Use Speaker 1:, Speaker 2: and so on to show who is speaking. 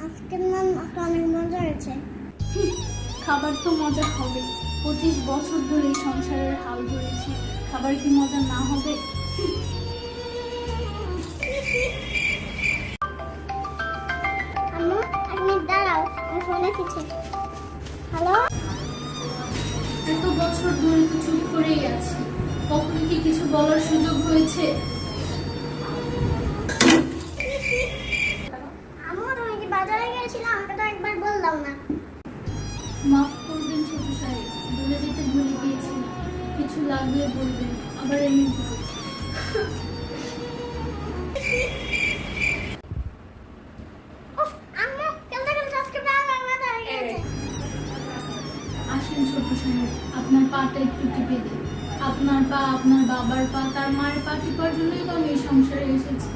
Speaker 1: আজকের নামটা অনেক মজা হয়েছে।
Speaker 2: খাবার তো মজা হবে, 25 বছর ধরে এই সংসারের হাল ধরেছি, খাবার কি মজা না হবে?
Speaker 1: আম্মু এক মিনিট দাঁড়াও, আমি ফোন এসেছি। হ্যালো,
Speaker 2: এত বছর ধরে তো চুপ করেই আছি, কখনো কি কিছু বলার সুযোগ হয়েছে?
Speaker 1: আম্মু তুমি কি বাজারে গিয়েছিলে? আমাকে তো একবার বললাম না।
Speaker 2: মাফ করবেন ছোট সাহেব, বলে যেতে ভুলে গিয়েছিলাম, কিছু লাগলে বলবেন, আবার এনে দেবো।
Speaker 1: উফ, আম্মু খেলতে খেলতে আজকে প্রায় আমার মাথা হয়ে গেছে।
Speaker 2: আসেন ছোট সাহেব, আপনার পাটা একটু টিপে দিন। আপনার পা, আপনার বাবার পা, তার মায়ের পা টিপার জন্যই তো আমি এই সংসারে এসেছি।